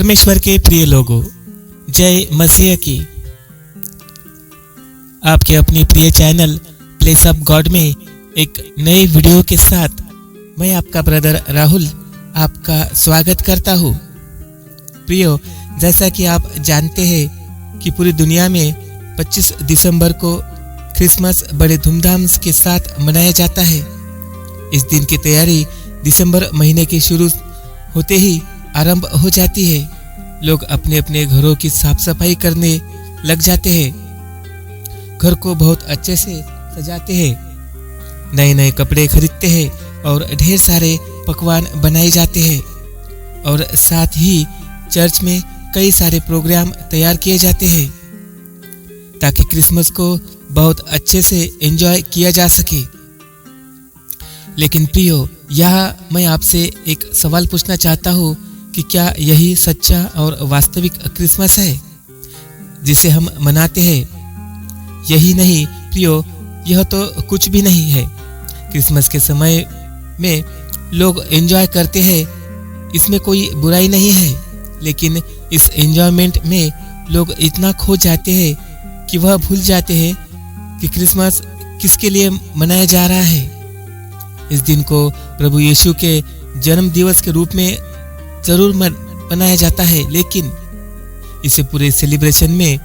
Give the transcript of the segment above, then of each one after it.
परमेश्वर के प्रिय लोगों, जय मसीह की। आपके अपनी प्रिय चैनल प्लेस ऑफ गॉड में एक नए वीडियो के साथ मैं आपका ब्रदर राहुल आपका स्वागत करता हूँ। प्रियो, जैसा कि आप जानते हैं कि पूरी दुनिया में 25 दिसंबर को क्रिसमस बड़े धूमधाम के साथ मनाया जाता है। इस दिन की तैयारी दिसंबर महीने के शुरू होते ही आरंभ हो जाती है। लोग अपने अपने घरों की साफ सफाई करने लग जाते हैं, घर को बहुत अच्छे से सजाते हैं, नए नए कपड़े खरीदते हैं और ढेर सारे पकवान बनाए जाते हैं और साथ ही चर्च में कई सारे प्रोग्राम तैयार किए जाते हैं ताकि क्रिसमस को बहुत अच्छे से एंजॉय किया जा सके। लेकिन प्रियो, यहाँ मैं आपसे एक सवाल पूछना चाहता हूँ कि क्या यही सच्चा और वास्तविक क्रिसमस है जिसे हम मनाते हैं? यही नहीं प्रियो, यह तो कुछ भी नहीं है। क्रिसमस के समय में लोग एंजॉय करते हैं, इसमें कोई बुराई नहीं है, लेकिन इस एंजॉयमेंट में लोग इतना खो जाते हैं कि वह भूल जाते हैं कि क्रिसमस किसके लिए मनाया जा रहा है। इस दिन को प्रभु यीशु के जन्म दिवस के रूप में जरूर मनाया जाता है, लेकिन इसे पूरे सेलिब्रेशन में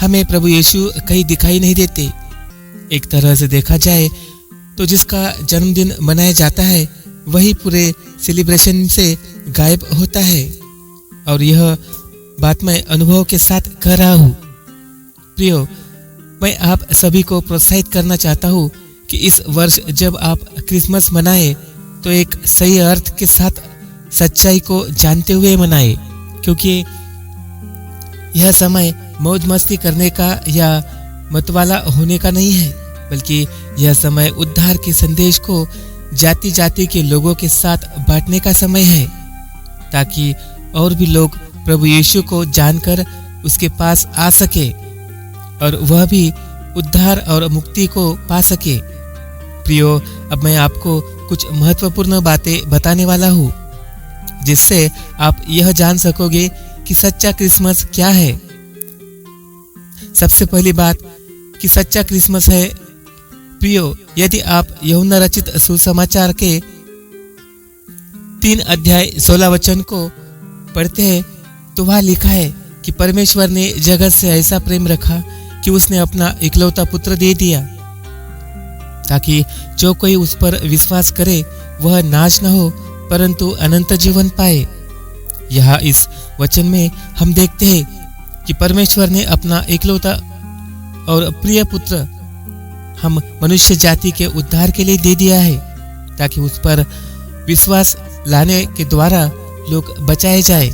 हमें प्रभु यीशु कहीं दिखाई नहीं देते। एक तरह से देखा जाए तो जिसका जन्मदिन मनाया जाता है वही पूरे सेलिब्रेशन से गायब होता है, और यह बात मैं अनुभव के साथ कह रहा हूँ। प्रियो, मैं आप सभी को प्रोत्साहित करना चाहता हूँ कि इस वर्ष जब आप क्रिसमस मनाएं तो एक सही अर्थ के साथ सच्चाई को जानते हुए मनाएं, क्योंकि यह समय मौज मस्ती करने का या मतवाला होने का नहीं है, बल्कि यह समय उद्धार के संदेश को जाति जाति के लोगों के साथ बांटने का समय है, ताकि और भी लोग प्रभु यीशु को जानकर उसके पास आ सके और वह भी उद्धार और मुक्ति को पा सके। प्रियो, अब मैं आपको कुछ महत्वपूर्ण बातें बताने वाला हूँ जिससे आप यह जान सकोगे कि सच्चा क्रिसमस क्या है। सबसे पहली बात कि सच्चा क्रिसमस है, प्रियो, यदि आप यूहन्ना रचित सुसमाचार के 3 अध्याय 16 वचन को पढ़ते हैं तो वहाँ लिखा है कि परमेश्वर ने जगत से ऐसा प्रेम रखा कि उसने अपना इकलौता पुत्र दे दिया ताकि जो कोई उस पर विश्वास करे वह नाश न हो परंतु अनंत जीवन पाए। यहाँ इस वचन में हम देखते हैं कि परमेश्वर ने अपना इकलौता और प्रिय पुत्र हम मनुष्य जाति के उद्धार के लिए दे दिया है ताकि उस पर विश्वास लाने के द्वारा लोग बचाए जाए।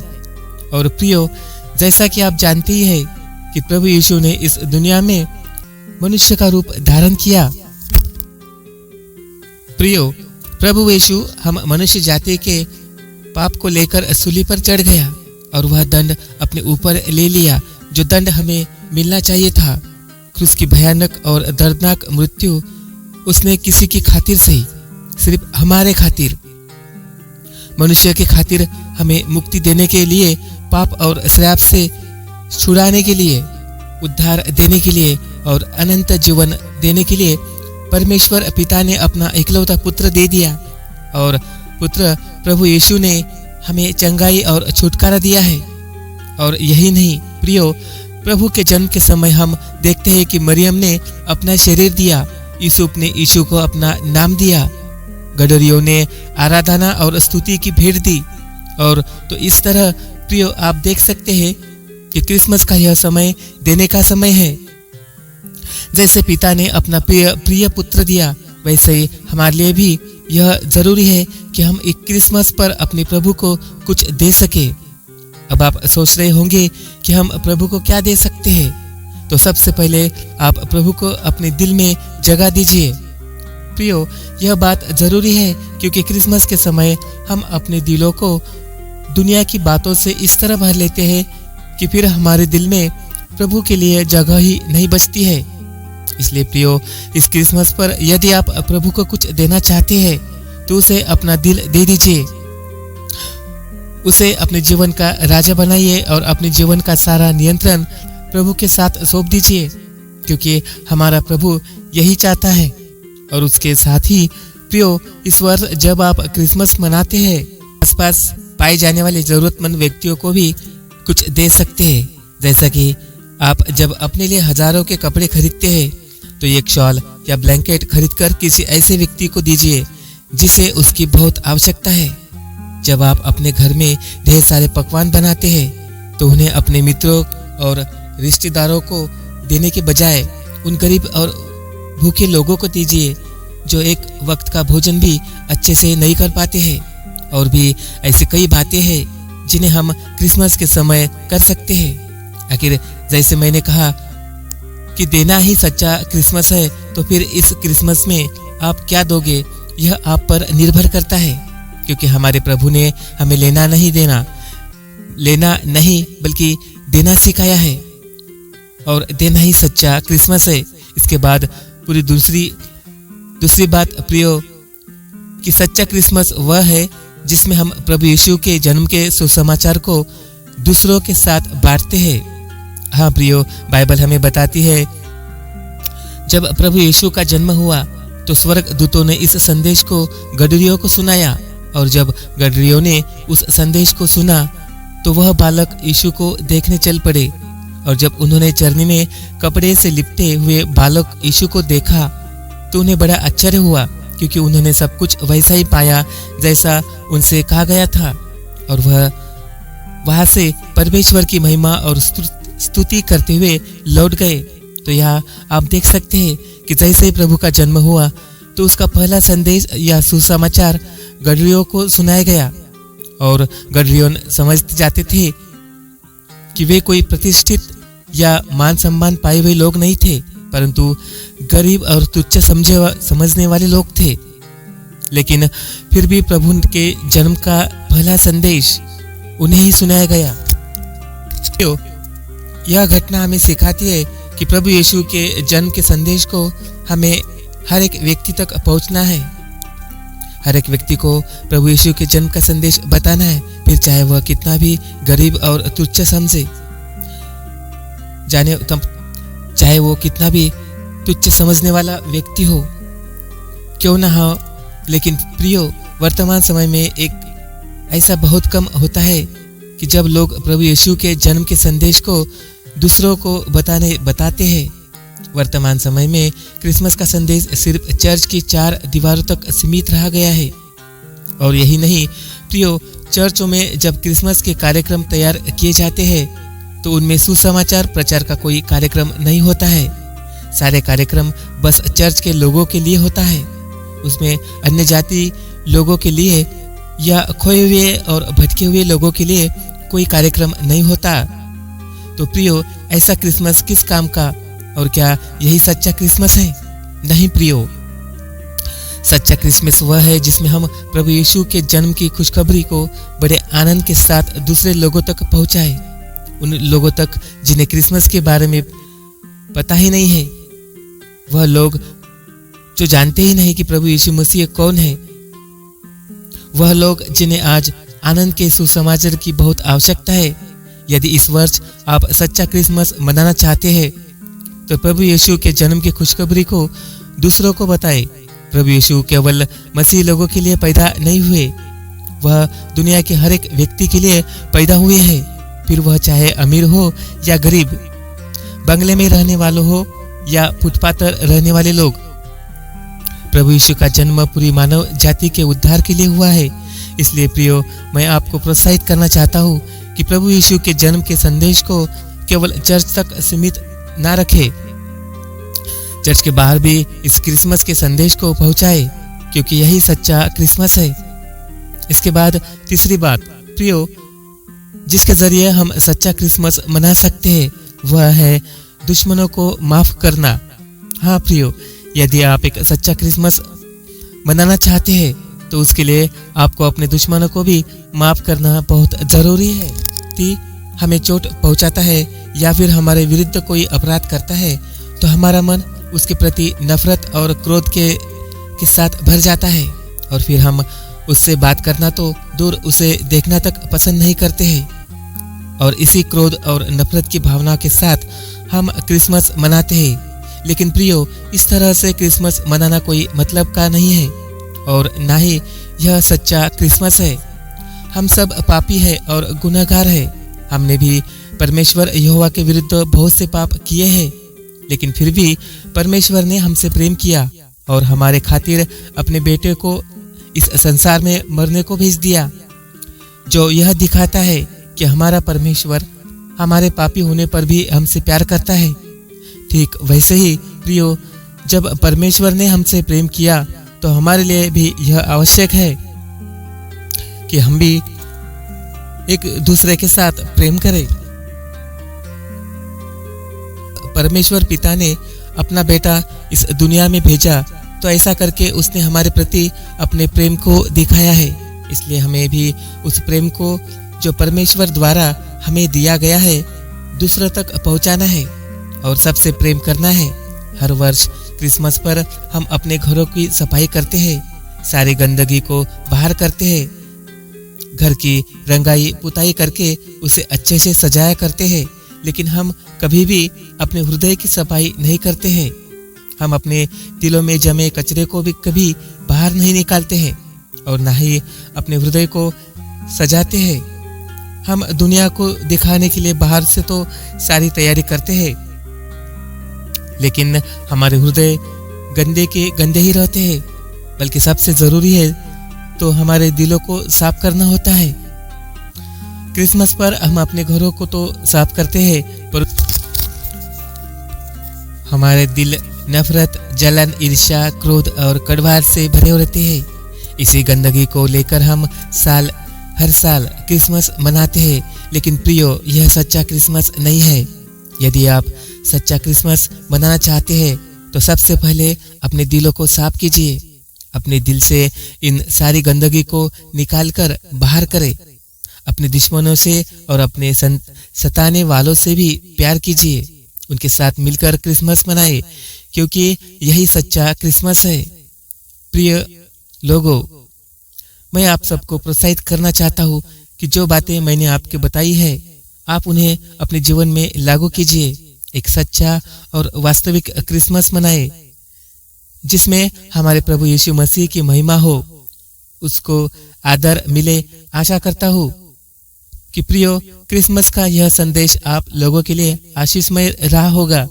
और प्रियो, जैसा कि आप जानते ही हैं कि प्रभु यीशु ने इस दुनिया में मनुष्य का रूप धारण किया। प्रियो, प्रभु यीशु हम मनुष्य जाति के पाप को लेकर सूली पर चढ़ गया और वह दंड अपने ऊपर ले लिया जो दंड हमें मिलना चाहिए था। क्रूस की भयानक और दर्दनाक मृत्यु उसने किसी की खातिर से ही, सिर्फ हमारे खातिर, मनुष्य के खातिर हमें मुक्ति देने के लिए, पाप और श्राप से छुड़ाने के लिए, उद्धार देने के लिए और अनंत जीवन देने के लिए परमेश्वर पिता ने अपना इकलौता पुत्र दे दिया। और पुत्र प्रभु यीशु ने हमें चंगाई और छुटकारा दिया है। और यही नहीं प्रियो, प्रभु के जन्म के समय हम देखते हैं कि मरियम ने अपना शरीर दिया, यूसुफ ने यीशु को अपना नाम दिया, गडरियों ने आराधना और स्तुति की भेंट दी। और तो इस तरह प्रियो, आप देख सकते हैं कि क्रिसमस का यह समय देने का समय है। जैसे पिता ने अपना प्रिय पुत्र दिया, वैसे ही हमारे लिए भी यह जरूरी है कि हम एक क्रिसमस पर अपने प्रभु को कुछ दे सके। अब आप सोच रहे होंगे कि हम प्रभु को क्या दे सकते हैं, तो सबसे पहले आप प्रभु को अपने दिल में जगह दीजिए। प्रियो, यह बात जरूरी है क्योंकि क्रिसमस के समय हम अपने दिलों को दुनिया की बातों से इस तरह भर लेते हैं कि फिर हमारे दिल में प्रभु के लिए जगह ही नहीं बचती है। इसलिए प्रियो, इस क्रिसमस पर यदि आप प्रभु को कुछ देना चाहते हैं तो उसे अपना दिल दे दीजिए। उसे अपने जीवन का राजा बनाइए और अपने जीवन का सारा नियंत्रण प्रभु के साथ सौंप दीजिए, क्योंकि हमारा प्रभु यही चाहता है। और उसके साथ ही प्रियो, इस वर्ष जब आप क्रिसमस मनाते हैं, आसपास पाए जाने वाले जरूरतमंद व्यक्तियों को भी कुछ दे सकते हैं। जैसा कि आप जब अपने लिए हजारों के कपड़े खरीदते हैं, तो एक शॉल या ब्लैंकेट खरीदकर किसी ऐसे व्यक्ति को दीजिए जिसे उसकी बहुत आवश्यकता है। जब आप अपने घर में ढेर सारे पकवान बनाते हैं, तो उन्हें अपने मित्रों और रिश्तेदारों को देने के बजाय उन गरीब और भूखे लोगों को दीजिए जो एक वक्त का भोजन भी अच्छे से नहीं कर पाते हैं। और भी ऐसे कई बातें हैं जिन्हें हम क्रिसमस के समय कर सकते हैं। आखिर जैसे मैंने कहा कि देना ही सच्चा क्रिसमस है, तो फिर इस क्रिसमस में आप क्या दोगे, यह आप पर निर्भर करता है। क्योंकि हमारे प्रभु ने हमें लेना नहीं बल्कि देना सिखाया है, और देना ही सच्चा क्रिसमस है। इसके बाद पूरी दूसरी बात प्रियो, कि सच्चा क्रिसमस वह है जिसमें हम प्रभु यीशु के जन्म के सुसमाचार को दूसरों के साथ बांटते हैं। हाँ प्रियो, बाइबल हमें बताती है जब प्रभु यीशु का जन्म हुआ तो स्वर्ग दूतों ने इस संदेश को गडरियों को सुनाया, और जब गडरियों ने उस संदेश को सुना तो वह बालक यीशु को देखने चल पड़े। और जब उन्होंने चरनी में कपड़े से लिपटे हुए बालक यीशु को देखा तो उन्हें बड़ा आश्चर्य हुआ, क्योंकि उन्होंने सब कुछ वैसा ही पाया जैसा उनसे कहा गया था। और वह वहां से परमेश्वर की महिमा और स्तुति करते हुए लौट गए। तो यहाँ आप देख सकते हैं कि जैसे ही प्रभु का जन्म हुआ तो उसका पहला संदेश या सुसमाचार गडरियों को सुनाया गया। और गडरियों समझते जाते थे कि वे कोई प्रतिष्ठित या मान सम्मान पाए हुए लोग नहीं थे, परंतु गरीब और तुच्छ समझने वाले लोग थे। लेकिन फिर भी प्रभु के जन्म का पहला संदेश उन्हें ही सुनाया गया। यह घटना हमें सिखाती है कि प्रभु यीशु के जन्म के संदेश को हमें हर एक व्यक्ति तक पहुंचना है। हर एक व्यक्ति को प्रभु यीशु के जन्म का संदेश बताना है, फिर चाहे वह कितना भी गरीब और तुच्छ समझे जाने, चाहे वो कितना भी तुच्छ समझने वाला व्यक्ति हो क्यों ना हो। लेकिन प्रियो, वर्तमान समय में एक ऐसा बहुत कम होता है कि जब लोग प्रभु यीशु के जन्म के संदेश को दूसरों को बताते हैं। वर्तमान समय में क्रिसमस का संदेश सिर्फ चर्च की 4 दीवारों तक सीमित रह गया है। और यही नहीं प्रियो, चर्चों में जब क्रिसमस के कार्यक्रम तैयार किए जाते हैं तो उनमें सुसमाचार प्रचार का कोई कार्यक्रम नहीं होता है। सारे कार्यक्रम बस चर्च के लोगों के लिए होता है। उसमें अन्य जाति लोगों के लिए या खोए हुए और भटके हुए लोगों के लिए कोई कार्यक्रम नहीं होता। तो प्रियो, ऐसा क्रिसमस किस काम का? और क्या यही सच्चा क्रिसमस है? नहीं प्रियो, सच्चा क्रिसमस वह है जिसमें हम प्रभु यीशु के जन्म की खुशखबरी को बड़े आनंद के साथ दूसरे लोगों तक पहुंचाए। उन लोगों तक जिन्हें क्रिसमस के बारे में पता ही नहीं है, वह लोग जो जानते ही नहीं कि प्रभु यीशु मसीह कौन है, वह लोग जिन्हें आज आनंद के सुसमाचार की बहुत आवश्यकता है। यदि इस वर्ष आप सच्चा क्रिसमस मनाना चाहते हैं तो प्रभु यीशु के जन्म की खुशखबरी को दूसरों को बताएं। प्रभु यीशु केवल मसीह लोगों के लिए पैदा नहीं हुए, वह दुनिया के हर एक व्यक्ति के लिए पैदा हुए हैं। फिर वह चाहे अमीर हो या गरीब, बंगले में रहने वालों हो या फुटपाथ पर रहने वाले लोग। प्रभु यीशु का जन्म पूरी मानव जाति के उद्धार के लिए हुआ है। इसलिए प्रियो, मैं आपको प्रोत्साहित करना चाहता हूँ कि प्रभु यीशु के जन्म के संदेश को केवल चर्च तक सीमित ना रखे, चर्च के बाहर भी इस क्रिसमस के संदेश को पहुंचाए, क्योंकि यही सच्चा क्रिसमस है। इसके बाद तीसरी बात प्रियो, जिसके जरिए हम सच्चा क्रिसमस मना सकते हैं, वह है दुश्मनों को माफ करना। हाँ प्रियो, यदि आप एक सच्चा क्रिसमस मनाना चाहते हैं तो उसके लिए आपको अपने दुश्मनों को भी माफ करना बहुत जरूरी है। यदि हमें चोट पहुंचाता है या फिर हमारे विरुद्ध कोई अपराध करता है तो हमारा मन उसके प्रति नफरत और क्रोध के साथ भर जाता है, और फिर हम उससे बात करना तो दूर, उसे देखना तक पसंद नहीं करते हैं। और इसी क्रोध और नफरत की भावना के साथ हम क्रिसमस मनाते हैं। लेकिन प्रियो, इस तरह से क्रिसमस मनाना कोई मतलब का नहीं है और ना ही यह सच्चा क्रिसमस है। हम सब पापी है और गुनहगार है। हमने भी परमेश्वर यहोवा के विरुद्ध बहुत से पाप किए हैं, लेकिन फिर भी परमेश्वर ने हमसे प्रेम किया और हमारे खातिर अपने बेटे को इस संसार में मरने को भेज दिया, जो यह दिखाता है कि हमारा परमेश्वर हमारे पापी होने पर भी हमसे प्यार करता है। ठीक वैसे ही प्रियो, जब परमेश्वर ने हमसे प्रेम किया तो हमारे लिए भी यह आवश्यक है कि हम भी एक दूसरे के साथ प्रेम करें। परमेश्वर पिता ने अपना बेटा इस दुनिया में भेजा तो ऐसा करके उसने हमारे प्रति अपने प्रेम को दिखाया है। इसलिए हमें भी उस प्रेम को जो परमेश्वर द्वारा हमें दिया गया है दूसरों तक पहुंचाना है और सबसे प्रेम करना है। हर वर्ष क्रिसमस पर हम अपने घरों की सफाई करते हैं, सारी गंदगी को बाहर करते हैं, घर की रंगाई पुताई करके उसे अच्छे से सजाया करते हैं। लेकिन हम कभी भी अपने हृदय की सफाई नहीं करते हैं। हम अपने दिलों में जमे कचरे को भी कभी बाहर नहीं निकालते हैं और ना ही अपने हृदय को सजाते हैं। हम दुनिया को दिखाने के लिए बाहर से तो सारी तैयारी करते हैं, लेकिन हमारे हृदय गंदे के गंदे ही रहते हैं। बल्कि सबसे जरूरी है तो हमारे दिलों को साफ करना होता है। क्रिसमस पर हम अपने घरों को तो साफ करते हैं, पर हमारे दिल नफरत, जलन, ईर्ष्या, क्रोध और कड़वाहट से भरे रहते हैं। इसी गंदगी को लेकर हम हर साल क्रिसमस मनाते हैं। लेकिन प्रियो, यह सच्चा क्रिसमस नहीं है। यदि आप सच्चा क्रिसमस मनाना चाहते हैं तो सबसे पहले अपने दिलों को साफ कीजिए। अपने दिल से इन सारी गंदगी को निकालकर बाहर करें। अपने दुश्मनों से और अपने सताने वालों से भी प्यार कीजिए। उनके साथ मिलकर क्रिसमस मनाएं, क्योंकि यही सच्चा क्रिसमस है। प्रिय लोगों, मैं आप सबको प्रोत्साहित करना चाहता हूँ कि जो बातें मैंने आपको बताई है आप उन्हें अपने जीवन में लागू कीजिए। एक सच्चा और वास्तविक क्रिसमस मनाएं, जिसमें हमारे प्रभु यीशु मसीह की महिमा हो, उसको आदर मिले। आशा करता हूँ कि प्रियो, क्रिसमस का यह संदेश आप लोगों के लिए आशीषमय रहा होगा।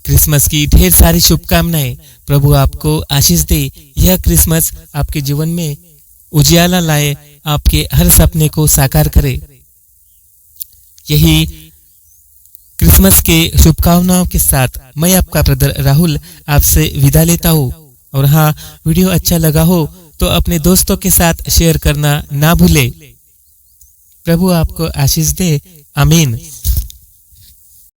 क्रिसमस की ढेर सारी शुभकामनाएं। प्रभु आपको आशीष दे। यह क्रिसमस आपके जीवन में उजियाला लाए, आपके हर सपने को साकार करे। यही क्रिसमस के शुभकामनाओं के साथ मैं आपका ब्रदर राहुल आपसे विदा लेता हूँ। और हाँ, वीडियो अच्छा लगा हो तो अपने दोस्तों के साथ शेयर करना ना भूले। प्रभु आपको आशीष दे। आमीन।